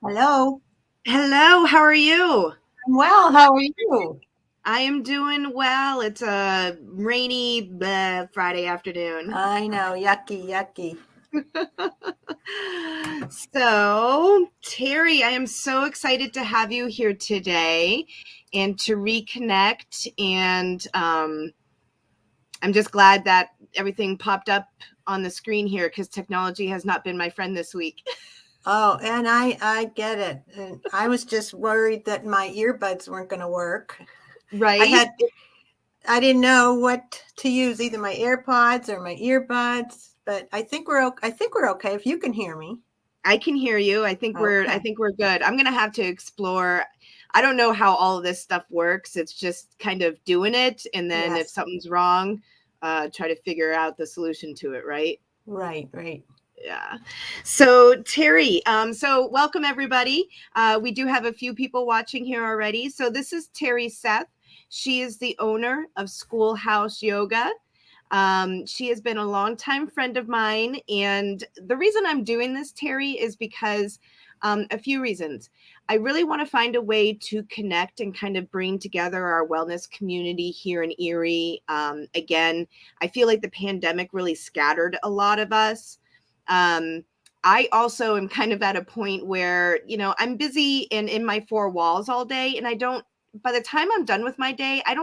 Hello. Hello, how are you? I'm well. How are you? I am doing well. It's a rainy Friday afternoon. I know. Yucky, yucky. So, Terry, I am so excited to have you here today and to reconnect. And I'm just glad that everything popped up on the screen here because technology has not been my friend this week. Oh, and I get it. And I was just worried that my earbuds weren't going to work. I Right? had I didn't know what to use, either my AirPods or my earbuds, but I think we're okay if you can hear me. I can hear you. I Okay. think we're good. I'm gonna have to explore. I don't know how all of this stuff works. It's just kind of doing it, and then if Yes. something's wrong, try to figure out the solution to it. Right? Right, right. Yeah. So Terry, so welcome everybody. We do have a few people watching here already. So this is Terry Seth. She is the owner of Schoolhouse Yoga. She has been a longtime friend of mine. And the reason I'm doing this, Terry, is because a few reasons. I really want to find a way to connect and kind of bring together our wellness community here in Erie. Again, I feel like the pandemic really scattered a lot of us. Um, I also am kind of at a point where, I'm busy and in my four walls all day. And by the time I'm done with my day, I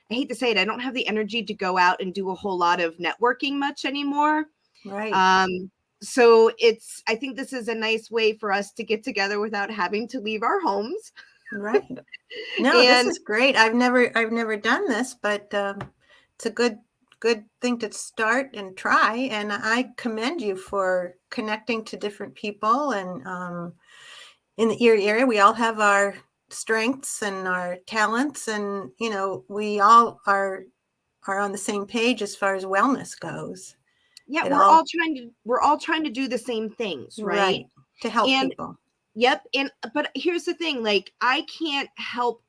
hate to say it, I don't have the energy to go out and do a whole lot of networking much anymore. Right. Um, I think this is a nice way for us to get together without having to leave our homes. Right. No, this And is great. I've never done this, but it's a good thing to start and try. And I commend you for connecting to different people. And in the Erie area, we all have our strengths and our talents, and we all are on the same page as far as wellness goes. yeah, It all we're all trying to do the same things, right? right to help And people. yep, and but here's the thing, like I can't help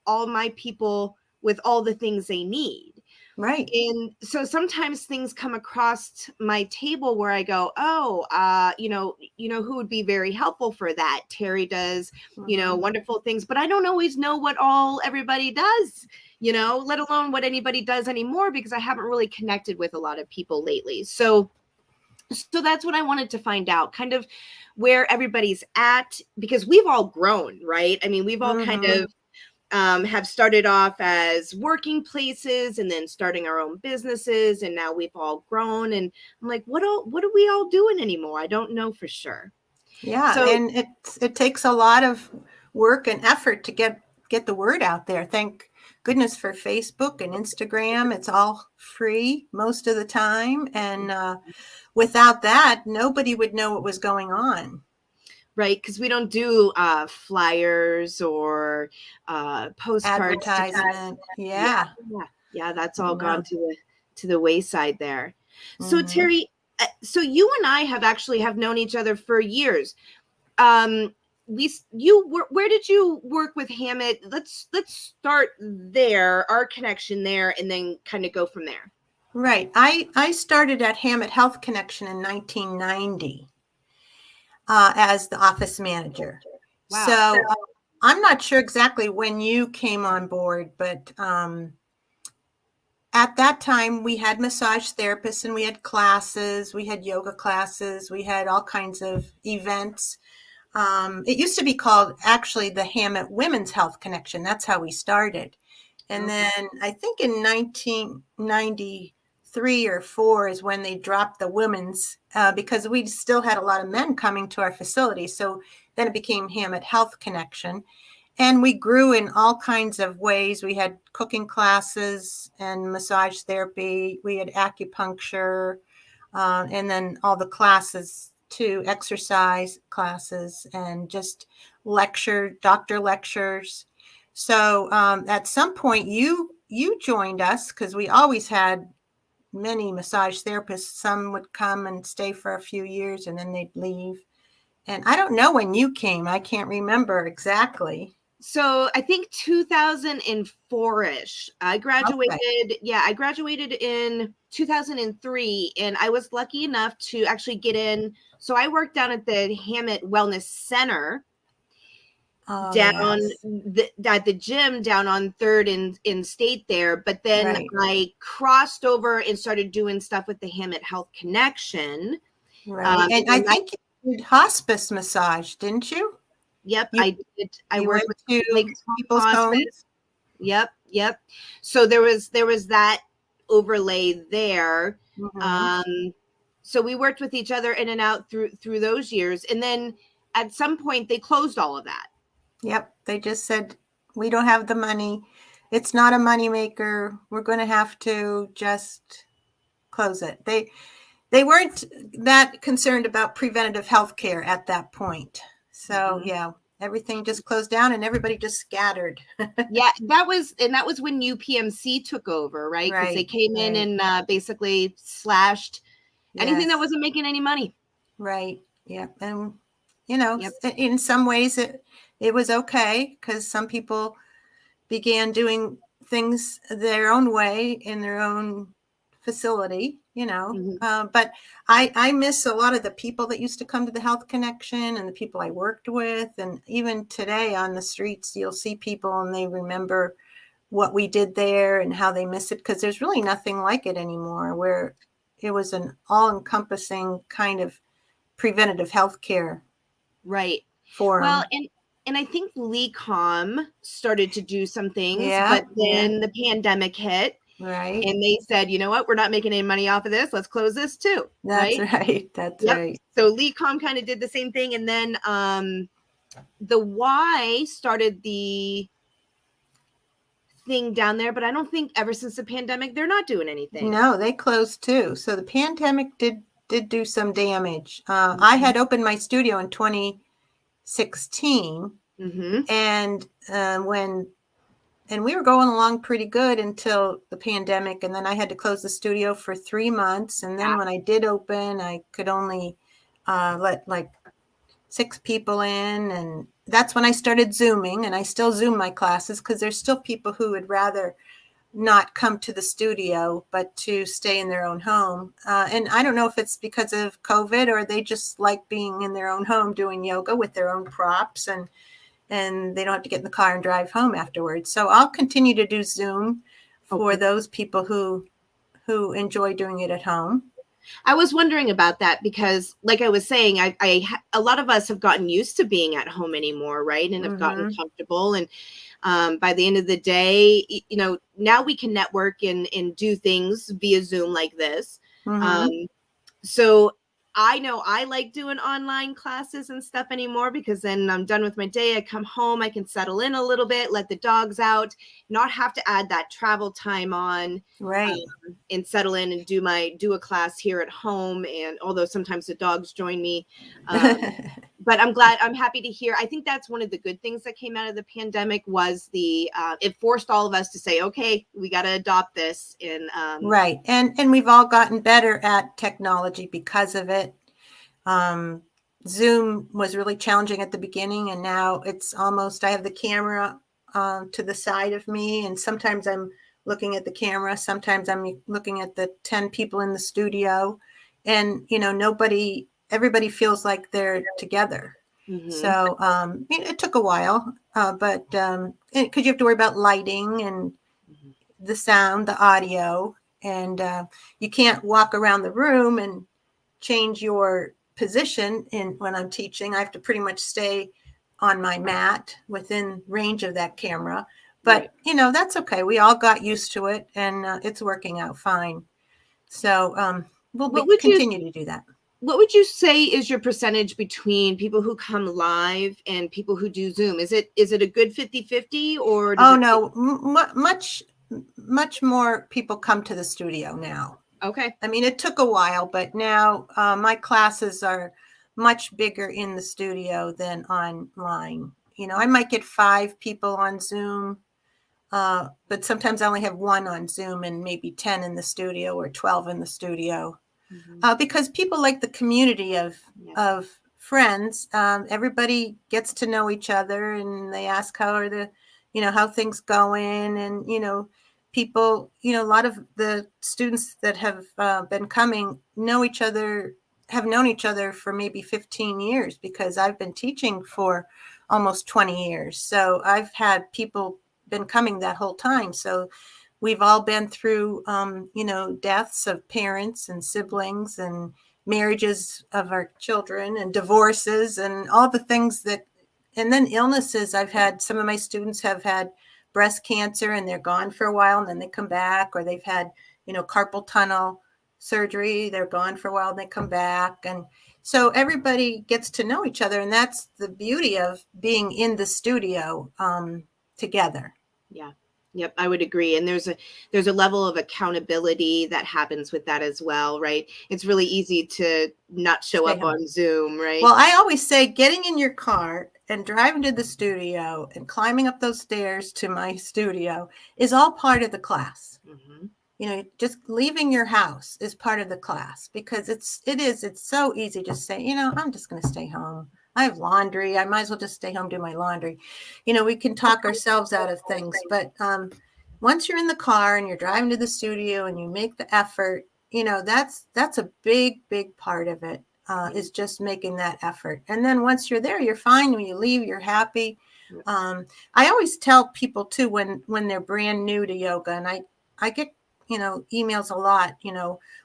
all my people with all the things they need. Right. And so sometimes things come across my table where I go, oh, who would be very helpful for that? Terry does, Hmm. wonderful things, but I don't always know what all everybody does, let alone what anybody does anymore because I haven't really connected with a lot of people lately. So that's what I wanted to find out, kind of where everybody's at, because we've all grown, right? I mean, we've all kind Hmm. of have started off as working places and then starting our own businesses, and now we've all grown. And I'm like, what are we all doing anymore? I don't know for sure. Yeah, So and it takes a lot of work and effort to get the word out there. Thank goodness for Facebook and Instagram. It's all free most of the time, and without that, nobody would know what was going on. right, because we don't do flyers or postcards to kind of, Advertisement, yeah, yeah, yeah, that's all gone no. to the wayside there. So Hmm. Terry, so you and I have known each other for years. um where did you work with Hamot? Let's start there, our connection there, and then kind of go from there. Right. I started at Hamot Health Connection in 1990 as the office manager. Wow. So I'm not sure exactly when you came on board, but at that time we had massage therapists and we had classes, we had yoga classes, we had all kinds of events. It used to be called actually the Hamot Women's Health Connection. That's how we started. And Okay. then I think in 1993 or four is when they dropped the women's because we still had a lot of men coming to our facility. So then it became Hamot Health Connection. And we grew in all kinds of ways. We had cooking classes and massage therapy. We had acupuncture, and then all the classes too, exercise classes, and just doctor lectures. So at some point, you joined us because we always had many massage therapists. Some would come and stay for a few years, and then they'd leave. And I don't know when you came. I can't remember exactly. So I think 2004-ish. I graduated. Okay. Yeah, I graduated in 2003, and I was lucky enough to actually get in. So I worked down at the Hamot Wellness Center Oh, down yes. at the gym down on Third in State there. But then Right. I crossed over and started doing stuff with the Hamot Health Connection. Right. And I And think you did hospice massage, didn't you? yep, You I did. I you worked went with Lake to people's Hospice. homes? Yep. So there was that overlay there. Hmm. Um, so we worked with each other in and out through those years, and then at some point they closed all of that. Yep. They just said, we don't have the money. It's not a moneymaker. We're going to have to just close it. They weren't that concerned about preventative health care at that point. So, Mhm. yeah, everything just closed down and everybody just scattered. Yeah, that was when UPMC took over, right? Because they Right. came in Right. and basically slashed anything that Yes. wasn't making any money. Right. Yeah. And, Yep. in some ways it was okay because some people began doing things their own way in their own facility. Mhm. But I miss a lot of the people that used to come to the Health Connection and the people I worked with. And even today on the streets, you'll see people and they remember what we did there and how they miss it because there's really nothing like it anymore, where it was an all-encompassing kind of preventative health care Right. Well, forum. and I think LeCom started to do some things, Yeah, but yeah, then the pandemic hit right. and they said, you know what, we're not making any money off of this. Let's close this too. That's Right. right. That's Yep. right. So LeCom kind of did the same thing. And then the Y started the thing down there, but I don't think ever since the pandemic, they're not doing anything. No, they closed too. So the pandemic did do some damage. I Mm-hmm. had opened my studio in 2016, Mm-hmm. and we were going along pretty good until the pandemic, and then I had to close the studio for 3 months. And then Yeah. when I did open, I could only let like 6 people in, and that's when I started Zooming. And I still Zoom my classes because there's still people who would rather not come to the studio, but to stay in their own home. And I don't know if it's because of COVID or they just like being in their own home doing yoga with their own props, and they don't have to get in the car and drive home afterwards. So I'll continue to do Zoom for Okay. those people who enjoy doing it at home. I was wondering about that because, like I was saying, a lot of us have gotten used to being at home anymore, right? And have gotten Mm-hmm. comfortable. And by the end of the day, now we can network and do things via Zoom like this. Um, Mm-hmm. so I know I like doing online classes and stuff anymore because then I'm done with my day. I come home, I can settle in a little bit, let the dogs out, not have to add that travel time on, Right. and settle in and do a class here at home. And although sometimes the dogs join me, but I'm happy to hear. I think that's one of the good things that came out of the pandemic was it forced all of us to say, okay, we got to adopt this. And Right. And we've all gotten better at technology because of it. Zoom was really challenging at the beginning, and now it's almost, I have the camera to the side of me, and sometimes I'm looking at the camera, sometimes I'm looking at the 10 people in the studio, and everybody feels like they're together. mhm. So it took a while, but because you have to worry about lighting and Mhm. the sound, the audio, and you can't walk around the room and change your position when I'm teaching. I have to pretty much stay on my mat within range of that camera. Right. But that's okay. We all got used to it, and it's working out fine. So we'll What would you continue to do that. what would you say is your percentage between people who come live and people who do Zoom? Is it a good 50-50 or does Oh it take? no, much more people come to the studio now. Okay. I mean, it took a while, but now my classes are much bigger in the studio than online. I might get 5 people on Zoom, but sometimes I only have 1 on Zoom and maybe 10 in the studio or 12 in the studio, Mhm. because people like the community of Yeah. of friends. Everybody gets to know each other, and they ask how are the, how things going, and people, a lot of the students that have been coming have known each other for maybe 15 years because I've been teaching for almost 20 years. So I've had people been coming that whole time. So we've all been through, deaths of parents and siblings and marriages of our children and divorces and all the things and then illnesses. I've had, some of my students have had breast cancer and they're gone for a while and then they come back, or they've had, carpal tunnel surgery. They're gone for a while and they come back. And so everybody gets to know each other. And that's the beauty of being in the studio together. Yeah. Yep, I would agree. And there's a level of accountability that happens with that as well, right? It's really easy to not show up on Zoom, right? Well, I always say getting in your car and driving to the studio and climbing up those stairs to my studio is all part of the class. Mm-hmm. Just leaving your house is part of the class, because it's so easy to say, I'm just going to stay home. I have laundry. I might as well just stay home, do my laundry. We can talk ourselves out of things. But once you're in the car and you're driving to the studio and you make the effort, that's a big, big part of it, is just making that effort. And then once you're there, you're fine. When you leave, you're happy. I always tell people too, when they're brand new to yoga, and I get, emails a lot,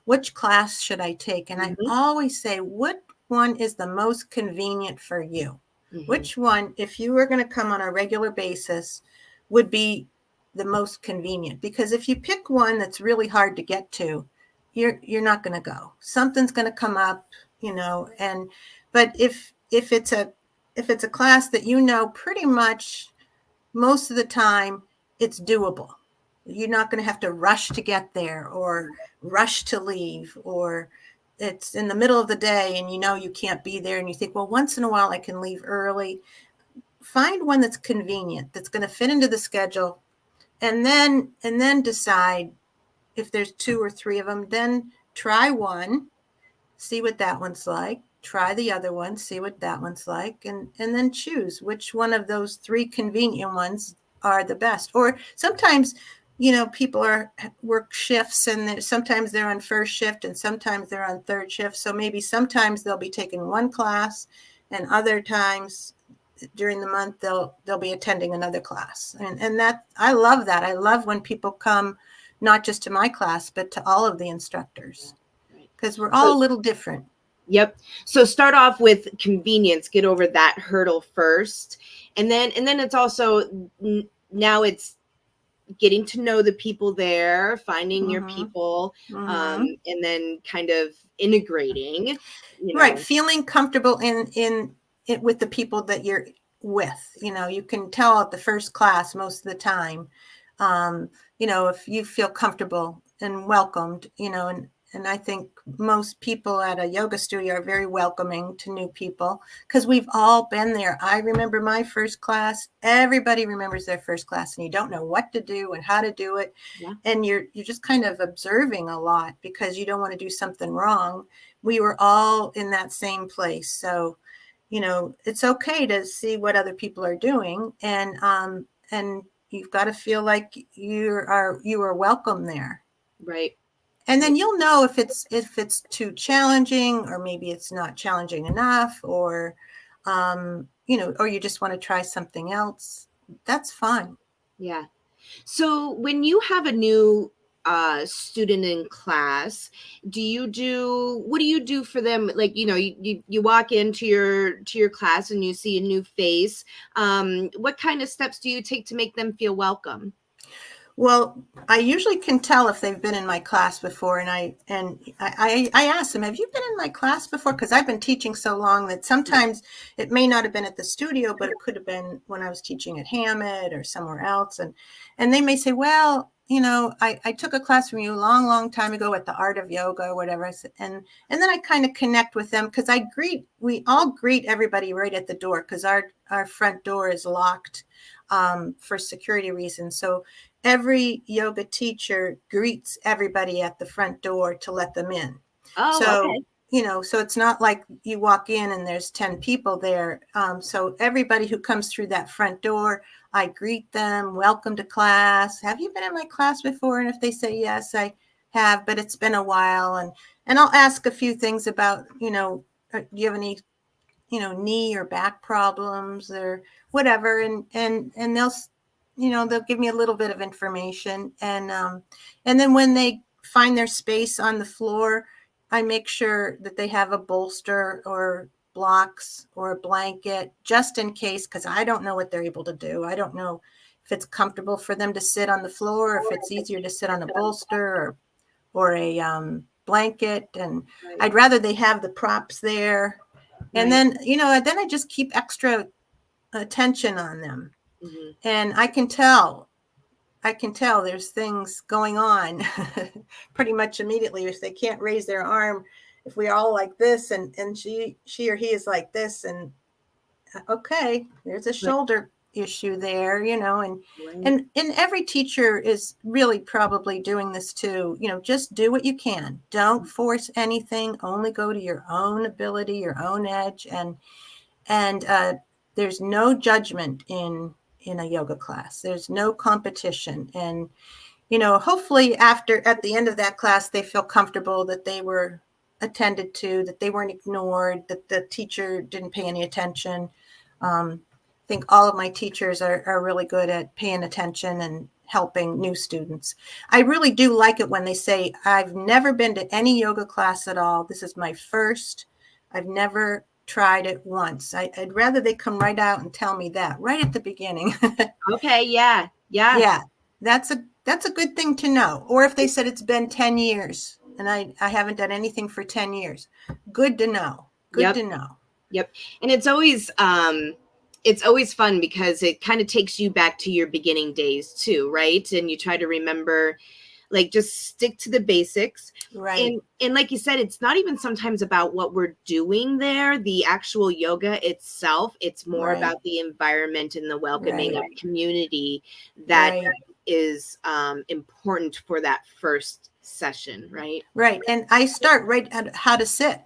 which class should I take? And I always say, what one is the most convenient for you? Which one, if you were going to come on a regular basis, would be the most convenient? Because if you pick one that's really hard to get to, you're not going to go. Something's going to come up, but if it's a class that pretty much most of the time it's doable. You're not going to have to rush to get there or rush to leave, or it's in the middle of the day and you can't be there and you think, well, once in a while I can leave early. Find one that's convenient, that's going to fit into the schedule, and then decide if there's 2 or 3 of them. Then try one, see what that one's like. Try the other one, see what that one's like, and then choose which one of those 3 convenient ones are the best. Or sometimes people work shifts, and sometimes they're on first shift and sometimes they're on third shift. So maybe sometimes they'll be taking one class, and other times during the month they'll be attending another class. And that, I love that. I love when people come not just to my class, but to all of the instructors, because we're all a little different. Yep. So start off with convenience, get over that hurdle first. And then it's also, now it's getting to know the people there, finding your people, and then kind of integrating, right. Feeling comfortable in it with the people that you're with. You can tell at the first class most of the time, if you feel comfortable and welcomed, and I think most people at a yoga studio are very welcoming to new people, because we've all been there. I remember my first class. Everybody remembers their first class, and you don't know what to do and how to do it. Yeah. And you're just kind of observing a lot because you don't want to do something wrong. We were all in that same place. So, it's okay to see what other people are doing, and you've got to feel like you are welcome there. Right. And then you'll know if it's too challenging, or maybe it's not challenging enough, or, or you just want to try something else. That's fine. Yeah. So when you have a new student in class, what do you do for them? Like, you walk into your class and you see a new face. What kind of steps do you take to make them feel welcome? Well, I usually can tell if they've been in my class before, and I ask them, have you been in my class before? Because I've been teaching so long that sometimes it may not have been at the studio, but it could have been when I was teaching at Hamot or somewhere else. And they may say, well, I took a class from you a long, long time ago at the Art of Yoga or whatever. And then I kind of connect with them, because we all greet everybody right at the door, because our front door is locked for security reasons. So every yoga teacher greets everybody at the front door to let them in. Oh, so okay. so it's not like you walk in and there's 10 people there. So everybody who comes through that front door, I greet them, welcome to class. Have you been in my class before? And if they say yes, I have, but it's been a while. And I'll ask a few things about, do you have any, knee or back problems or whatever. And they'll give me a little bit of information. And then when they find their space on the floor, I make sure that they have a bolster or blocks or a blanket just in case, because I don't know what they're able to do. I don't know if it's comfortable for them to sit on the floor, or if it's easier to sit on a bolster or a blanket. And Right. I'd rather they have the props there. And Right. then I just keep extra attention on them. Mm-hmm. And I can tell there's things going on pretty much immediately. If they can't raise their arm, if we're all like this and she or he is like this, and okay, there's a shoulder issue there, and Right. and every teacher is really probably doing this too. Just do what you can. Don't force anything. Only go to your own ability, your own edge, and there's no judgment in a yoga class. There's no competition. And hopefully at the end of that class, they feel comfortable that they were attended to, that they weren't ignored, that the teacher didn't pay any attention. I think all of my teachers are really good at paying attention and helping new students. I really do like it when they say, I've never been to any yoga class at all. This is my first. I've never tried it once. I'd rather they come right out and tell me that right at the beginning. Okay. Yeah. Yeah. Yeah, that's a good thing to know. Or if they said it's been 10 years and I haven't done anything for 10 years. Good to know. Good Yep. to know. Yep. And it's always fun because it kind of takes you back to your beginning days too, right? And you try to remember, like, just stick to the basics. Right. And like you said, it's not even sometimes about what we're doing there, the actual yoga itself. It's more Right. about the environment and the welcoming Right. of community that Right. is important for that first session, right? Right. And I start right at how to sit.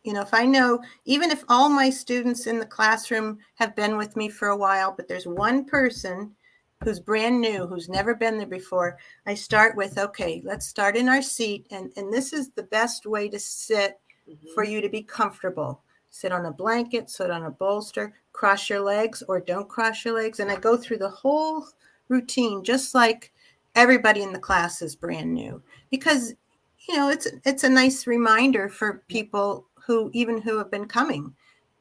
If I know, even if all my students in the classroom have been with me for a while, but there's one person who's brand new, who's never been there before, I start with, okay, let's start in our seat. And this is the best way to sit for you to be comfortable. Sit on a blanket, sit on a bolster, cross your legs or don't cross your legs. And I go through the whole routine, just like everybody in the class is brand new, because it's a nice reminder for people who have been coming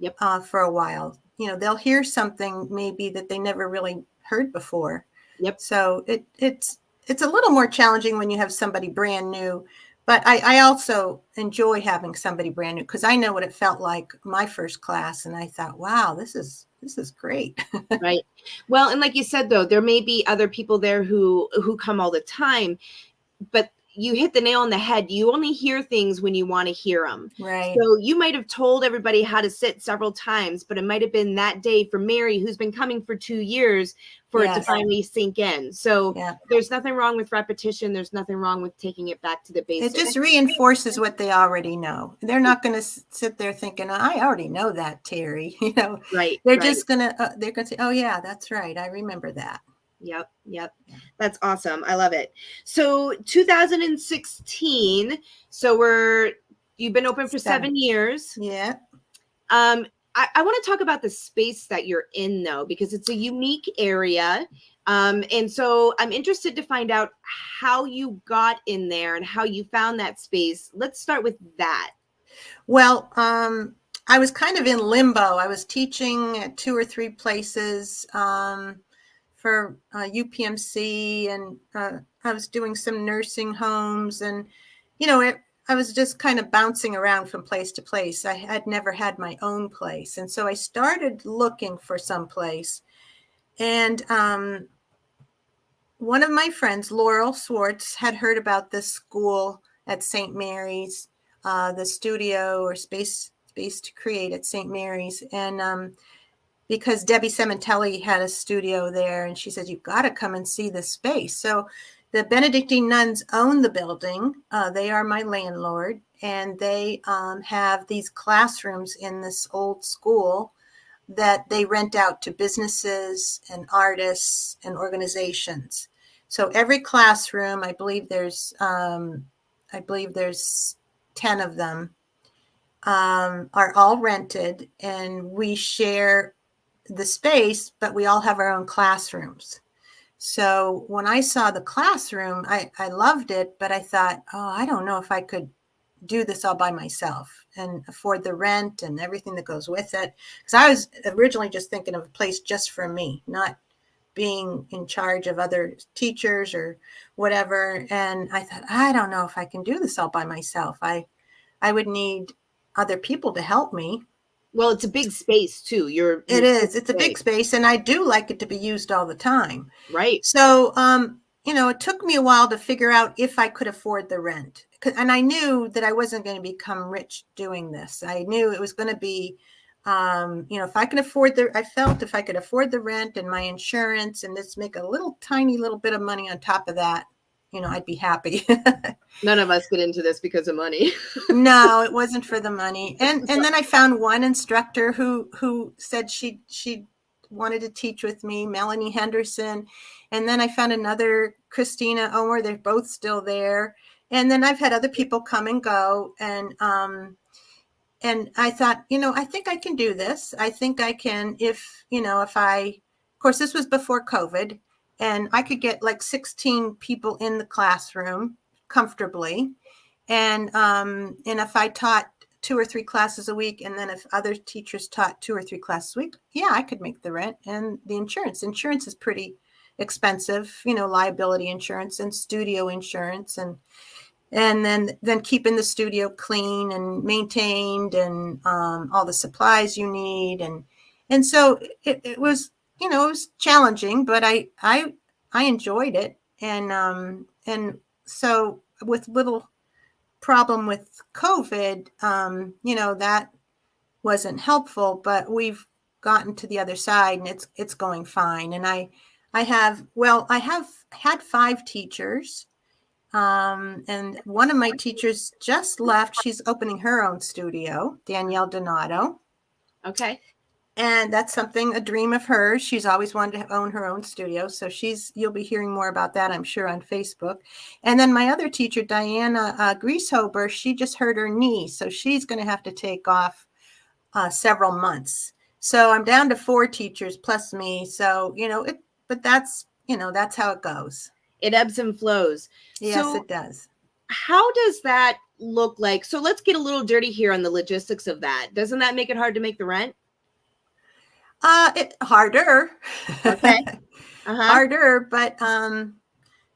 Yep. For a while. They'll hear something maybe that they never really heard before. Yep. So it's a little more challenging when you have somebody brand new. But I also enjoy having somebody brand new because I know what it felt like my first class, and I thought, wow, this is great. Right. Well, and like you said, though, there may be other people there who come all the time, but you hit the nail on the head. You only hear things when you want to hear them. Right. So you might have told everybody how to sit several times, but it might have been that day for Mary, who's been coming for 2 years, for it to finally sink in. So there's nothing wrong with repetition. There's nothing wrong with taking it back to the basics. It just reinforces what they already know. They're not going to sit there thinking, I already know that, Terry. Right. They're just going to, they're going to say, oh yeah, that's right. I remember that. Yep. That's awesome. I love it. So 2016. So you've been open for 7 years. Yeah. I want to talk about the space that you're in, though, because it's a unique area. And so I'm interested to find out how you got in there and how you found that space. Let's start with that. Well, I was kind of in limbo. I was teaching at 2 or 3 places for UPMC, and I was doing some nursing homes, and I was just kind of bouncing around from place to place. I had never had my own place, and so I started looking for some place. And one of my friends, Laurel Swartz, had heard about this school at St. Mary's, the studio or space to create at St. Mary's, and because Debbie Sementelli had a studio there, and she said, you've got to come and see this space. So the Benedictine nuns own the building. They are my landlord, and they have these classrooms in this old school that they rent out to businesses and artists and organizations. So every classroom, I believe there's 10 of them, are all rented, and we share the space, but we all have our own classrooms. So when I saw the classroom, I loved it, but I thought, oh, I don't know if I could do this all by myself and afford the rent and everything that goes with it. Because I was originally just thinking of a place just for me, not being in charge of other teachers or whatever. And I thought, I don't know if I can do this all by myself. I would need other people to help me. Well, it's a big space too. It is. It's a big space, and I do like it to be used all the time. Right. So, it took me a while to figure out if I could afford the rent. And I knew that I wasn't going to become rich doing this. I knew it was going to be, if I could afford if I could afford the rent and my insurance and just make a tiny little bit of money on top of that, I'd be happy. None of us get into this because of money. No, it wasn't for the money. And then I found one instructor who said she wanted to teach with me, Melanie Henderson. And then I found another, Christina Omer. They're both still there. And then I've had other people come and go. And I thought, I think I can do this. I think I can if of course, this was before COVID, and I could get like 16 people in the classroom comfortably. And if I taught 2 or 3 classes a week, and then if other teachers taught 2 or 3 classes a week, yeah, I could make the rent and the insurance. Insurance is pretty expensive, liability insurance and studio insurance, and then keeping the studio clean and maintained, and all the supplies you need, and so it was it was challenging, but I enjoyed it, and so with little problem with COVID, that wasn't helpful, but we've gotten to the other side, and it's going fine. And I have had 5 teachers, and one of my teachers just left. She's opening her own studio, Danielle Donato. Okay. And that's a dream of hers. She's always wanted to own her own studio. So you'll be hearing more about that, I'm sure, on Facebook. And then my other teacher, Diana Grieshober, she just hurt her knee. So she's going to have to take off several months. So I'm down to 4 teachers plus me. So, but that's how it goes. It ebbs and flows. Yes, so it does. How does that look like? So let's get a little dirty here on the logistics of that. Doesn't that make it hard to make the rent? It harder. Okay. Harder, but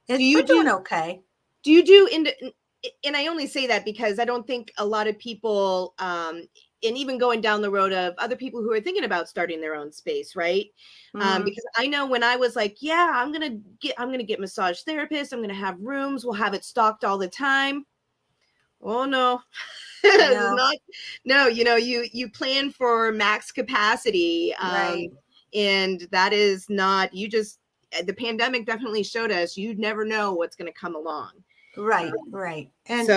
we're doing okay. Do you do and I only say that because I don't think a lot of people, and even going down the road of other people who are thinking about starting their own space, right? Mm-hmm. Because I know when I was like, yeah, I'm gonna get massage therapists, I'm gonna have rooms, we'll have it stocked all the time. Oh no. No, you plan for max capacity, right? And that is not. The pandemic definitely showed us you never know what's going to come along. Right. And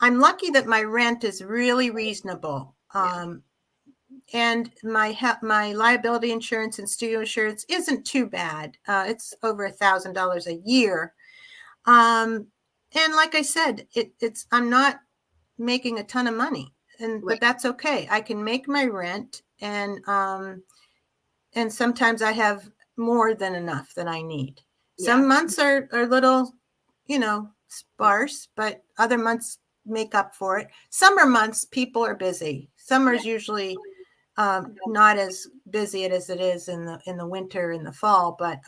I'm lucky that my rent is really reasonable. And my liability insurance and studio insurance isn't too bad. It's over $1,000 a year. And like I said, I'm not making a ton of money, but that's okay. I can make my rent, and sometimes I have more than enough that I need. Some months are a little, sparse, but other months make up for it. Summer months, people are busy. Summer's usually not as busy as it is in the winter, in the fall, but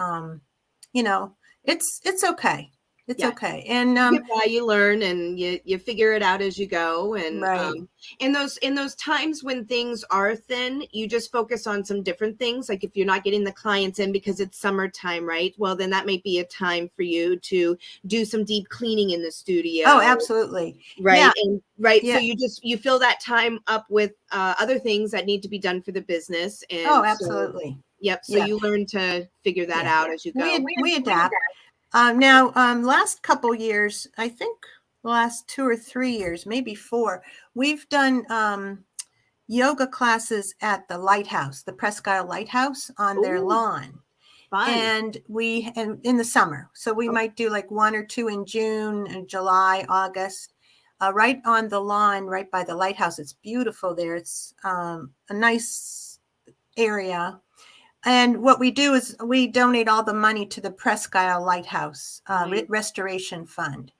it's okay. It's okay. And you get by, you learn, and you figure it out as you go. And in those times when things are thin, you just focus on some different things. Like if you're not getting the clients in because it's summertime, right? Well, then that might be a time for you to do some deep cleaning in the studio. Oh, absolutely. Right. Yeah. And so you fill that time up with other things that need to be done for the business. And absolutely. Yep. So Yeah. you learn to figure that Yeah. out as you go. We adapt. Now, last couple years, I think the last 2 or 3 years, maybe 4, we've done yoga classes at the lighthouse, the Presque Isle Lighthouse, on their Ooh, lawn. fun. And in the summer. So we might do like 1 or 2 in June and July, August, right on the lawn, right by the lighthouse. It's beautiful there. It's a nice area. And what we do is we donate all the money to the Presque Isle Lighthouse Nice. Restoration Fund.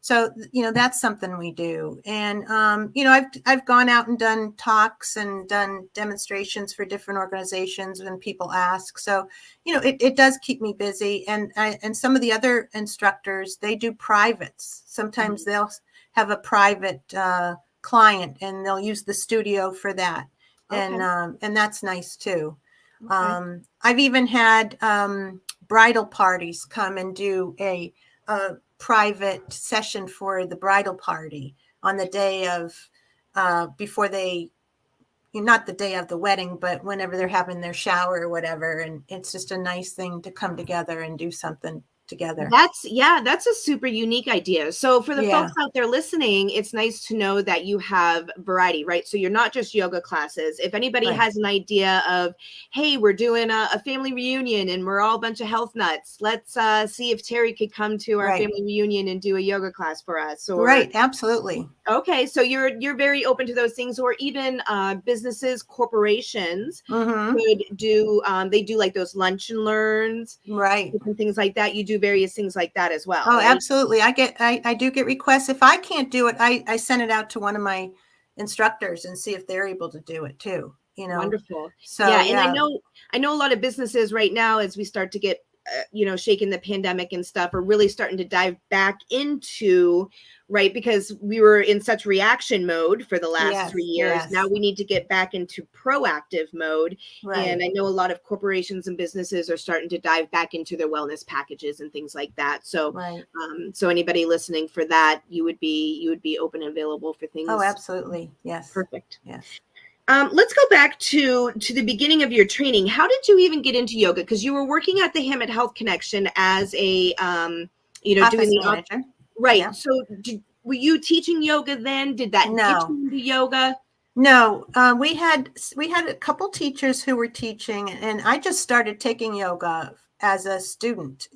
So, that's something we do. And, I've gone out and done talks and done demonstrations for different organizations when people ask. So, it does keep me busy. And some of the other instructors, they do privates. Sometimes they'll have a private client and they'll use the studio for that. Okay. And that's nice too. Okay. I've even had bridal parties come and do a private session for the bridal party on the day of before they, not the day of the wedding, but whenever they're having their shower or whatever. And it's just a nice thing to come together and do something together. That's a super unique idea. So for the Yeah. folks out there listening, it's nice to know that you have variety, right? So you're not just yoga classes. If anybody Right. has an idea of, hey, we're doing a family reunion and we're all a bunch of health nuts, let's see if Terry could come to our Right. family reunion and do a yoga class for us. Or Right. Absolutely. okay, so you're very open to those things, or even businesses, corporations could do. They do like those lunch and learns, Right. different things like that. You do various things like that as well. Oh, right? absolutely. I do get requests. If I can't do it, I send it out to one of my instructors and see if they're able to do it too. Wonderful. So Yeah, and I know a lot of businesses right now, as we start to get shaking the pandemic and stuff, are really starting to dive back into, right, because we were in such reaction mode for the last Yes, 3 years. yes. Now we need to get back into proactive mode. Right. And I know a lot of corporations and businesses are starting to dive back into their wellness packages and things like that. So Right. So anybody listening for that, you would be open and available for things. Oh, absolutely. Yes. Perfect. Yes. Let's go back to the beginning of your training. How did you even get into yoga? Because you were working at the Hamot Health Connection as a, Office doing the manager. right. Yeah. So, were you teaching yoga then? Did that get you into yoga? No. We had a couple teachers who were teaching, and I just started taking yoga as a student.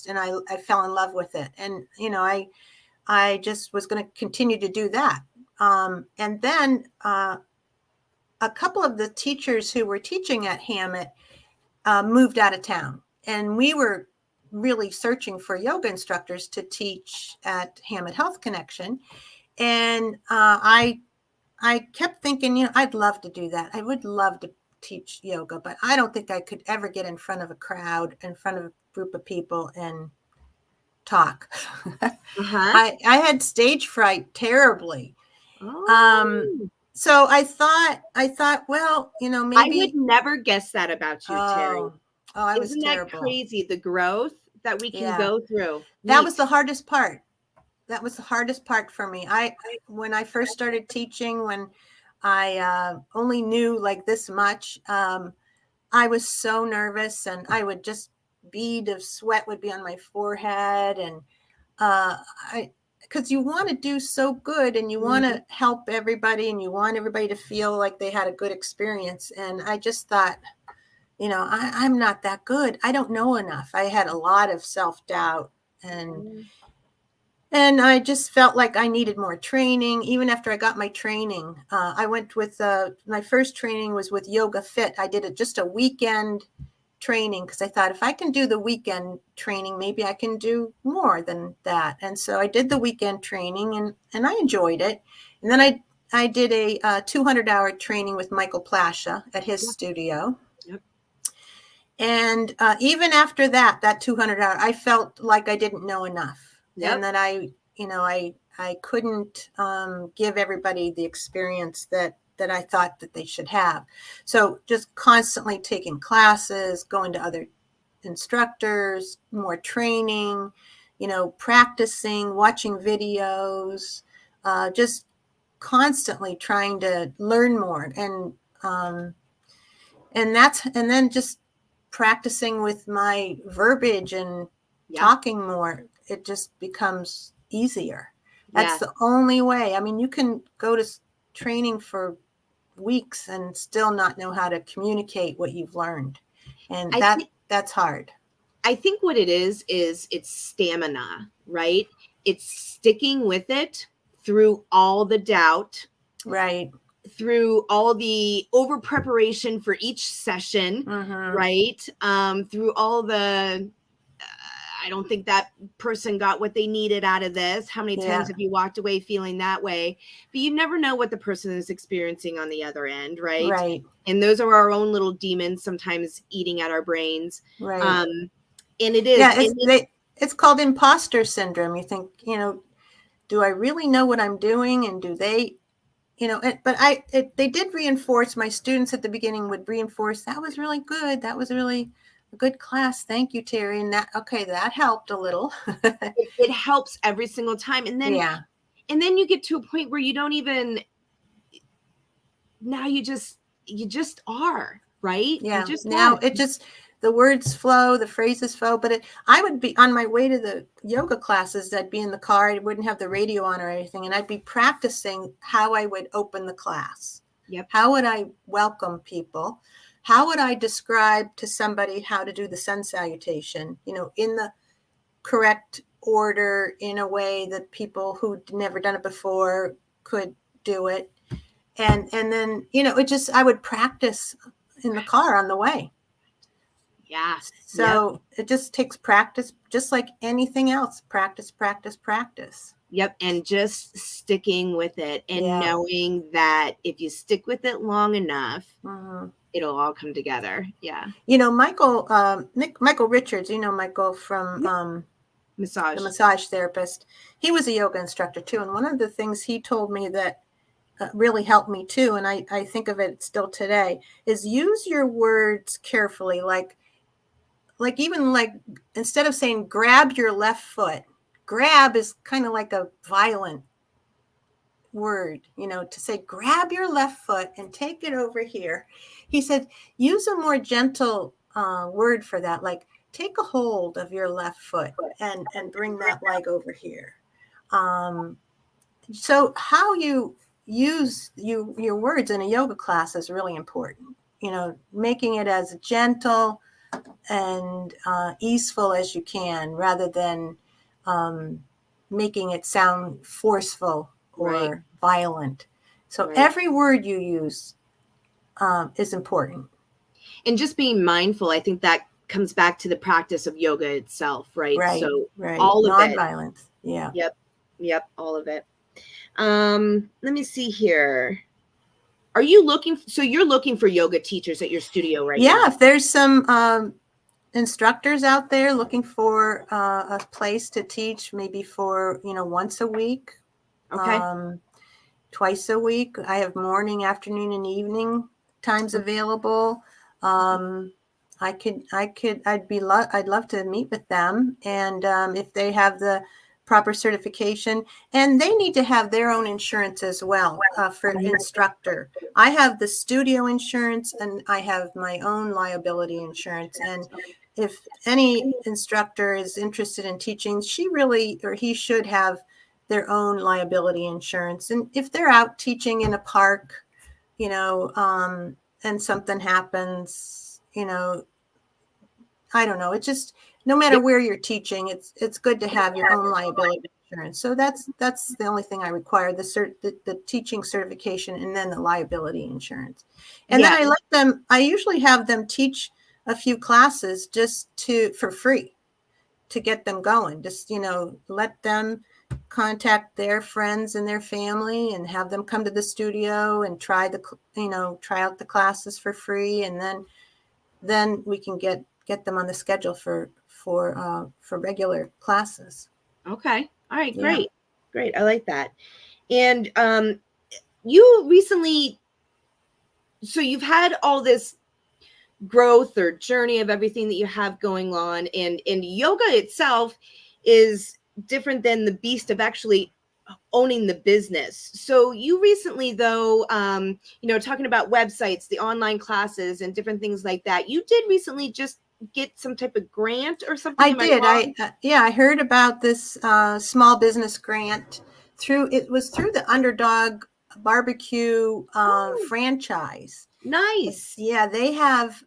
And I fell in love with it, and I just was going to continue to do that. And then a couple of the teachers who were teaching at Hamot moved out of town, and we were really searching for yoga instructors to teach at Hamot Health Connection. And I kept thinking, I'd love to do that. I would love to teach yoga, but I don't think I could ever get in front of a crowd, in front of a group of people and talk. I had stage fright terribly. Oh. So I thought, well, maybe I would never guess that about you, Terry. Oh, I was Isn't that terrible. crazy? The growth that we can go through. That was the hardest part. That was the hardest part for me. When I first started teaching, when I only knew like this much, I was so nervous, and I would just bead of sweat would be on my forehead, and because you want to do so good, and you want to help everybody, and you want everybody to feel like they had a good experience. And I just thought, I'm not that good. I don't know enough. I had a lot of self-doubt, and I just felt like I needed more training. Even after I got my training, I went with my first training was with Yoga Fit. I did just a weekend training because I thought if I can do the weekend training, maybe I can do more than that. And so I did the weekend training, and I enjoyed it. And then I did a 200-hour training with Michael Plasha at his studio. Yep. And even after that 200-hour, I felt like I didn't know enough. Yep. And that I couldn't give everybody the experience that I thought that they should have. So just constantly taking classes, going to other instructors, more training, practicing, watching videos, just constantly trying to learn more. And then just practicing with my verbiage and Yeah. talking more, it just becomes easier. That's Yeah. the only way. I mean, you can go to training for weeks and still not know how to communicate what you've learned. And that's hard. I think what it is it's stamina, right? It's sticking with it through all the doubt, Right. through all the over preparation for each session, right? Through all the, I don't think that person got what they needed out of this. How many times have you walked away feeling that way? But you never know what the person is experiencing on the other end, right? Right. And those are our own little demons sometimes eating at our brains. Right. And it is. Yeah, it's called imposter syndrome. You think, do I really know what I'm doing? And do they, but they did reinforce, my students at the beginning would reinforce, that was really good. That was really a good class. Thank you, Terry. And that helped a little. it helps every single time. And then, and then you get to a point where you don't even, now you just are, right? Yeah. The words flow, the phrases flow, but I would be on my way to the yoga classes. I'd be in the car. I wouldn't have the radio on or anything. And I'd be practicing how I would open the class. Yep. How would I welcome people? How would I describe to somebody how to do the sun salutation, in the correct order, in a way that people who'd never done it before could do it. And then, I would practice in the car on the way. Yeah. So it just takes practice, just like anything else. Practice, practice, practice. Yep. And just sticking with it and knowing that if you stick with it long enough, it'll all come together. Yeah. Michael Richards, Michael from massage, the massage therapist, he was a yoga instructor too. And one of the things he told me that really helped me too, and I think of it still today, is use your words carefully. Like instead of saying grab your left foot, grab is kind of like a violent word, to say grab your left foot and take it over here. He said, use a more gentle word for that. Like take a hold of your left foot and bring that leg over here. So how you use your words in a yoga class is really important. Making it as gentle and easeful as you can, rather than making it sound forceful or violent. So every word you use is important. And just being mindful, I think that comes back to the practice of yoga itself, right? So all of it. Non-violence. Yeah. Yep. All of it. Let me see here. Are you you're looking for yoga teachers at your studio right now? Yeah, if there's some instructors out there looking for a place to teach, maybe for, once a week, twice a week. I have morning, afternoon, and evening times available. I'd love to meet with them. And if they have the proper certification, and they need to have their own insurance as well for an instructor. I have the studio insurance and I have my own liability insurance. And if any instructor is interested in teaching, he should have their own liability insurance. And if they're out teaching in a park, and something happens, I don't know. It's just, no matter where you're teaching, it's good to have your own liability insurance. So that's the only thing I require: the teaching certification, and then the liability insurance. And then I usually have them teach a few classes just for free to get them going. Just let them contact their friends and their family and have them come to the studio and try out the classes for free, and then we can get them on the schedule for regular classes. Okay. All right. Great. Great. I like that. And you recently, so you've had all this growth or journey of everything that you have going on, and yoga itself is different than the beast of actually owning the business. So you recently, though, talking about websites, the online classes, and different things like that, you did recently just get some type of grant or something. I did. I heard about this small business grant it was through the Underdog Barbecue franchise. Nice. Yeah, they have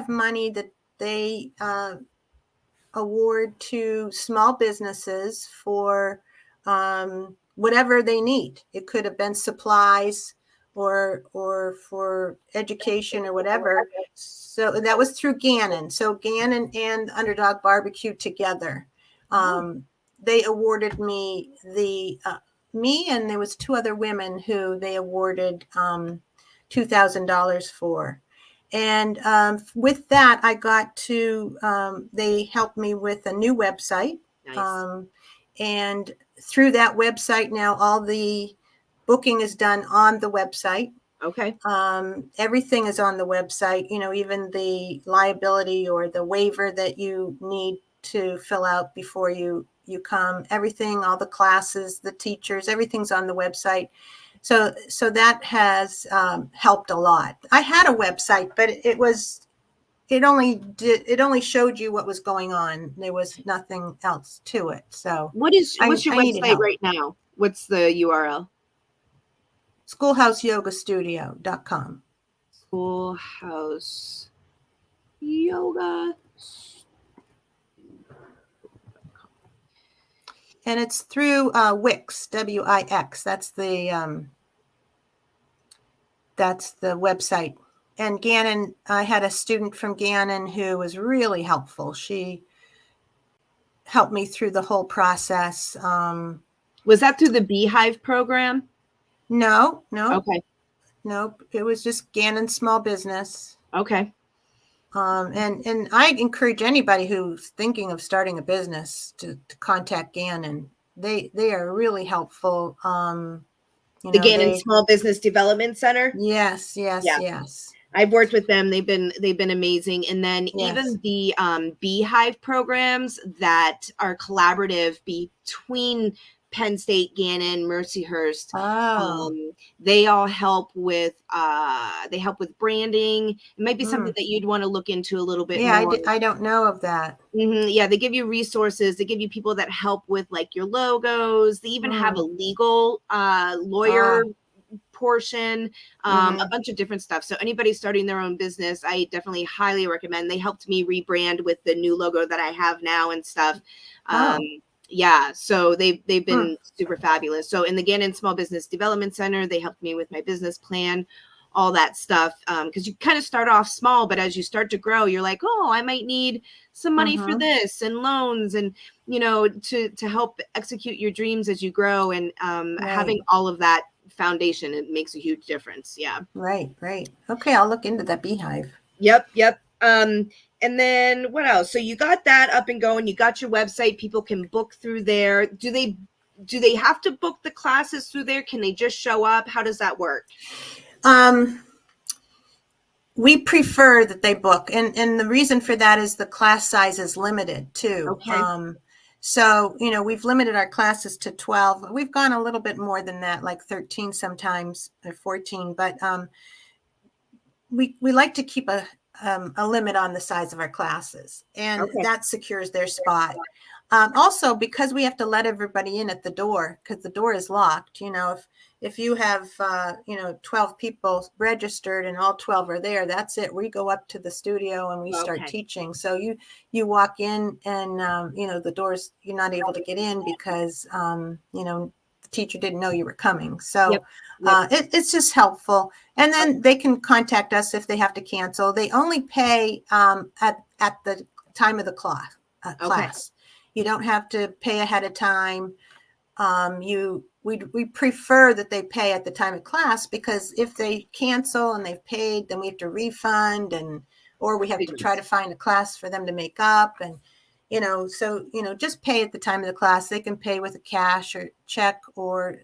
money that they award to small businesses for whatever they need. It could have been supplies or for education or whatever. So that was through Gannon. So Gannon and Underdog Barbecue together, they awarded me me and there was two other women who they awarded $2,000 for. And with that, I got to, they helped me with a new website. Nice. And through that website now, all the booking is done on the website. Okay. Everything is on the website, even the liability or the waiver that you need to fill out before you come, everything, all the classes, the teachers, everything's on the website. So that has helped a lot. I had a website, but it only showed you what was going on. There was nothing else to it. So what's your website help. right now? What's the URL? Schoolhouseyogastudio.com. Schoolhouse Yoga. And it's through Wix, Wix. That's the website. And Gannon, I had a student from Gannon who was really helpful. She helped me through the whole process. Was that through the Beehive program? No. Okay. Nope. It was just Gannon Small Business. Okay. And I encourage anybody who's thinking of starting a business to contact Gannon. They are really helpful. The Gannon Small Business Development Center. Yes. I've worked with them. They've been amazing. And then even the Beehive programs that are collaborative between Penn State, Gannon, Mercyhurst. They all help with branding. It might be something that you'd want to look into a little bit more. I don't know of that. Yeah, they give you resources. They give you people that help with like your logos. They even have a legal lawyer portion, a bunch of different stuff. So anybody starting their own business, I definitely highly recommend. They helped me rebrand with the new logo that I have now and stuff. Yeah, so they've been super fabulous. So in the Gannon Small Business Development Center, they helped me with my business plan, all that stuff. Because you kind of start off small, but as you start to grow, you're like, oh, I might need some money for this and loans and, to help execute your dreams as you grow. And having all of that foundation, it makes a huge difference. Yeah. Right. Okay, I'll look into that Beehive. Yep. And then what else? So you got that up and going. You got your website. People can book through there. Do they have to book the classes through there? Can they just show up? How does that work? We prefer that they book. And the reason for that is the class size is limited too. Okay. So, we've limited our classes to 12. We've gone a little bit more than that, like 13 sometimes or 14. But we like to keep a limit on the size of our classes, and that secures their spot. Also, because we have to let everybody in at the door, because the door is locked. If you have 12 people registered and all 12 are there, that's it. We go up to the studio and we start teaching. So you walk in and the doors, you're not able to get in because the teacher didn't know you were coming. So it's just helpful. And then they can contact us if they have to cancel. They only pay at the time of the class. You don't have to pay ahead of time. We prefer that they pay at the time of class, because if they cancel and they've paid, then we have to refund or we have to try to find a class for them to make up. And just pay at the time of the class. They can pay with a cash or check, or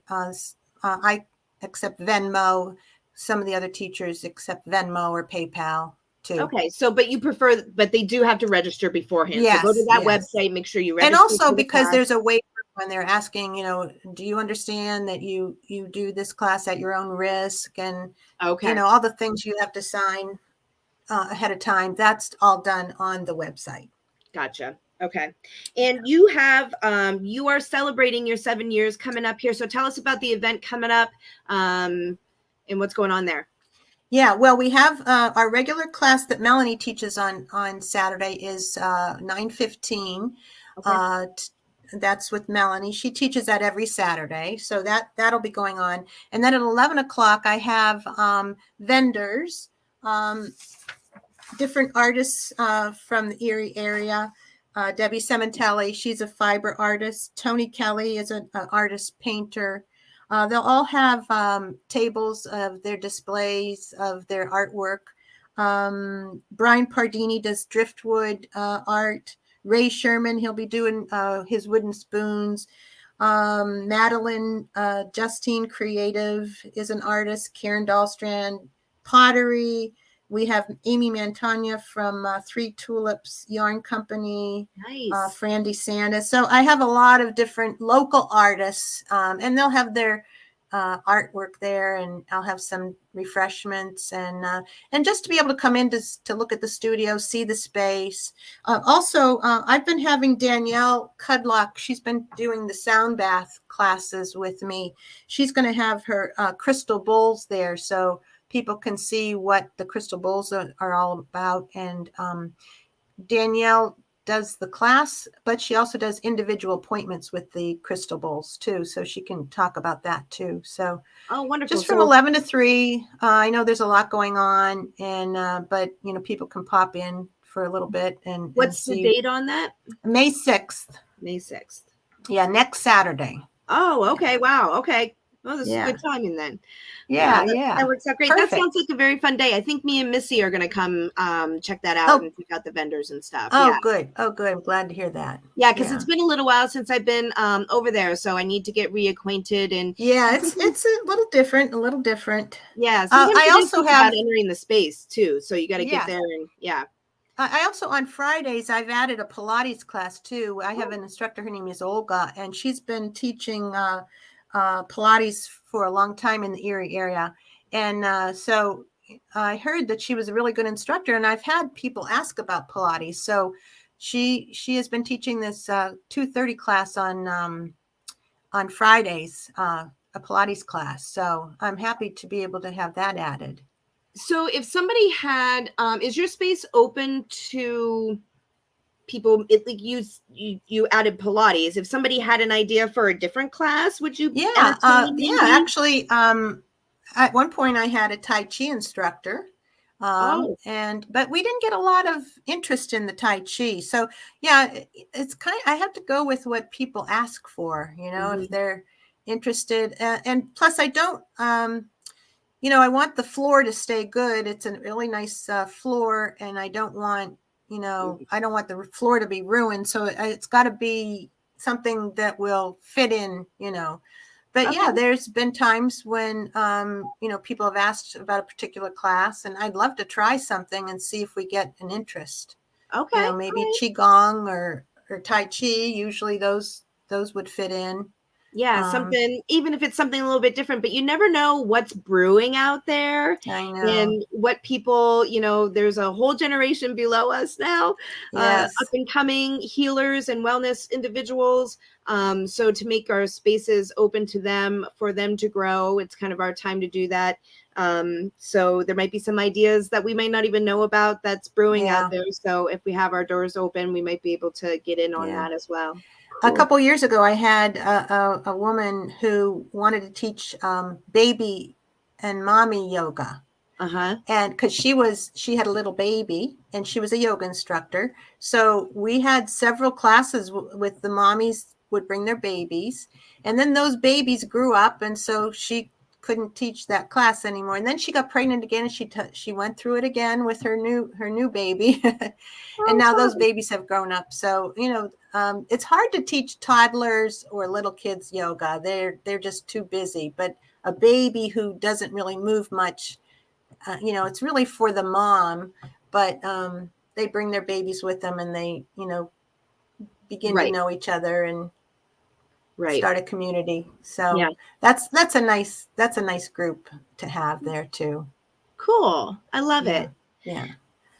I accept Venmo. Some of the other teachers accept Venmo or PayPal too. Okay, but they do have to register beforehand. So go to that website, make sure you register. And also because there's a waiver when they're asking, do you understand that you do this class at your own risk, and Okay. all the things you have to sign ahead of time. That's all done on the website. Gotcha. Okay. And you have, you are celebrating your 7 years coming up here. So tell us about the event coming up, and what's going on there. Yeah, well, we have our regular class that Melanie teaches on Saturday is 9:15. Okay. That's with Melanie. She teaches that every Saturday, so that'll be going on. And then at 11 o'clock, I have vendors, different artists from the Erie area. Debbie Sementelli, she's a fiber artist. Tony Kelly is an artist painter. They'll all have tables of their displays of their artwork. Brian Pardini does driftwood art. Ray Sherman, he'll be doing his wooden spoons. Madeline Justine Creative is an artist. Karen Dahlstrand, pottery. We have Amy Montagna from Three Tulips Yarn Company, Nice. Frandy Sandus. So I have a lot of different local artists, and they'll have their artwork there, and I'll have some refreshments, and just to be able to come in to look at the studio, see the space. Also, I've been having Danielle Cudlock. She's been doing the sound bath classes with me. She's going to have her crystal bowls there, so people can see what the crystal bowls are all about. And Danielle does the class, but she also does individual appointments with the crystal bowls too, so she can talk about that too. So Oh, wonderful. just from 11 to 3. I know there's a lot going on, and but people can pop in for a little bit and What's see. the date on that? May 6th. May 6th. Yeah, next Saturday. Oh, okay. Wow. Okay. Well, this is Yeah. good timing then. Yeah, That works out great. Perfect. That sounds like a very fun day. I think me and Missy are going to come check that out and check out the vendors and stuff. Oh, yeah. Good. Oh, good. I'm glad to hear that. Yeah, because it's been a little while since I've been over there, so I need to get reacquainted. And yeah, it's a little different. Yeah, sometimes I also have about entering the space too, so you got to get there and yeah. I also, on Fridays, I've added a Pilates class too. I have an instructor. Her name is Olga, and she's been teaching Pilates for a long time in the Erie area. And so I heard that she was a really good instructor, and I've had people ask about Pilates. So she has been teaching this 2:30 class on Fridays, a Pilates class. So I'm happy to be able to have that added. So if somebody had, is your space open to people? Like you added Pilates. If somebody had an idea for a different class, would you? Yeah, Actually, at one point I had a Tai Chi instructor, but we didn't get a lot of interest in the Tai Chi. So yeah, it's I have to go with what people ask for. If they're interested, and plus I don't. I want the floor to stay good. It's a really nice floor, and I don't want, I don't want the floor to be ruined. So it's got to be something that will fit in, But yeah, there's been times when, people have asked about a particular class, and I'd love to try something and see if we get an interest. Okay. Maybe Qigong or Tai Chi. Usually those would fit in. Yeah, something, even if it's something a little bit different, but you never know what's brewing out there. I know. And what people, there's a whole generation below us now, up and coming healers and wellness individuals. So to make our spaces open to them, for them to grow, it's kind of our time to do that. So there might be some ideas that we might not even know about that's brewing out there. So if we have our doors open, we might be able to get in on that as well. A couple of years ago, I had a woman who wanted to teach baby and mommy yoga. And because she had a little baby and she was a yoga instructor. So we had several classes with the mommies would bring their babies. And then those babies grew up. And so she couldn't teach that class anymore. And then she got pregnant again, and she went through it again with her new baby. And now those babies have grown up. So, it's hard to teach toddlers or little kids yoga. They're just too busy. But a baby who doesn't really move much, it's really for the mom. But they bring their babies with them, and they, begin to know each other. And Right. start a community. So Yeah. that's a nice group to have there too. Cool. I love Yeah. it. Yeah.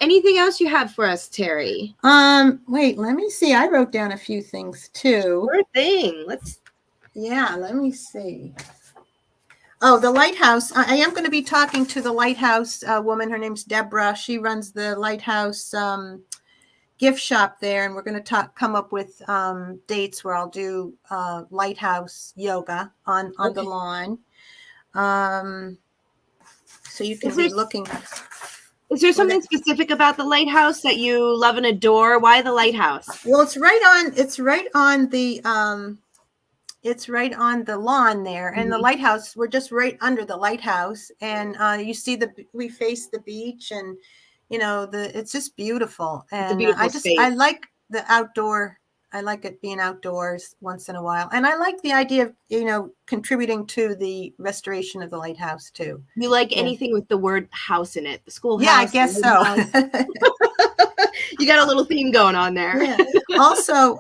Anything else you have for us, Terry? Wait, let me see. I wrote down a few things too. Sure thing. Yeah, let me see. Oh, the lighthouse. I am going to be talking to the lighthouse woman. Her name's Deborah. She runs the lighthouse gift shop there, and we're going to come up with dates where I'll do lighthouse yoga on the lawn. So you can be looking. Is there something specific about the lighthouse that you love and adore? Why the lighthouse? Well, it's right on the lawn there, and the lighthouse. We're just right under the lighthouse, and you see we face the beach, and it's just beautiful. And it's a beautiful space. I like the outdoor. I like it being outdoors once in a while, and I like the idea of contributing to the restoration of the lighthouse too. You like anything with the word house in it? The schoolhouse? Yeah, I guess so. You got a little theme going on there. Yeah. Also,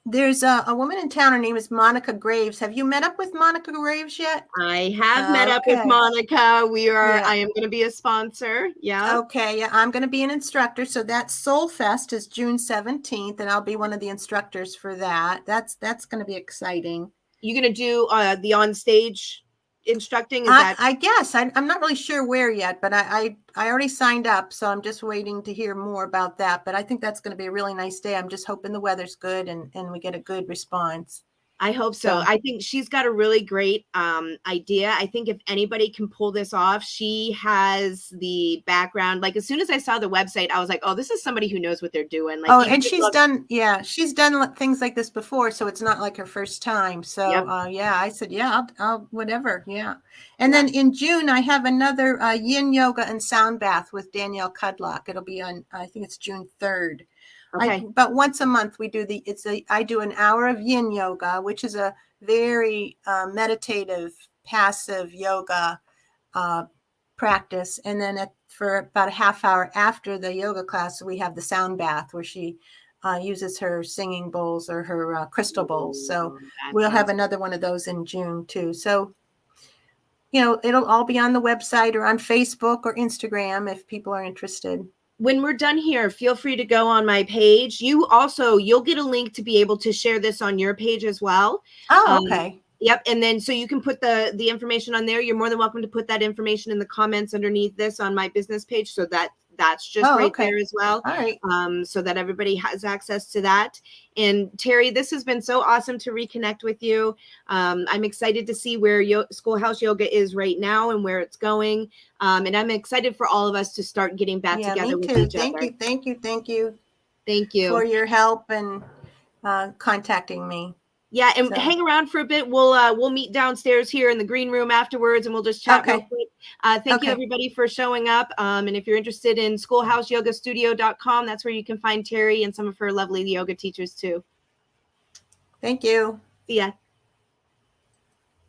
there's a woman in town. Her name is Monica Graves. Have you met up with Monica Graves yet? I have met up with Monica. I am going to be a sponsor. Yeah. Okay. Yeah, I'm going to be an instructor. So that Soul Fest is June 17th, and I'll be one of the instructors for that. That's going to be exciting. You're going to do the on stage instructing? I guess I'm not really sure where yet, but I already signed up, so I'm just waiting to hear more about that. But I think that's going to be a really nice day. I'm just hoping the weather's good and we get a good response. I hope so. I think she's got a really great idea. I think if anybody can pull this off, she has the background. Like as soon as I saw the website, I was like, oh, this is somebody who knows what they're doing. Like, and she's done things like this before, so it's not like her first time. So I said, I'll whatever. Yeah. And then in June, I have another yin yoga and sound bath with Danielle Cudlock. It'll be on, I think it's June 3rd. Okay. But once a month we do I do an hour of yin yoga, which is a very meditative, passive yoga practice. And then for about a half hour after the yoga class, we have the sound bath where she uses her singing bowls or her crystal bowls. So we'll have another one of those in June too. So, it'll all be on the website or on Facebook or Instagram if people are interested. When we're done here, feel free to go on my page. You'll get a link to be able to share this on your page as well. Oh, okay. Yep. And then so you can put the information on there. You're more than welcome to put that information in the comments underneath this on my business page. So that's just there as well. All right. So that everybody has access to that. And Terry, this has been so awesome to reconnect with you. I'm excited to see where Schoolhouse Yoga is right now and where it's going. And I'm excited for all of us to start getting back together with each other. Thank you. Thank you for your help and contacting me. Yeah, and hang around for a bit. We'll meet downstairs here in the green room afterwards, and we'll just chat real quick. Thank you, everybody, for showing up. And if you're interested in schoolhouseyogastudio.com, that's where you can find Terry and some of her lovely yoga teachers, too. Thank you. See ya.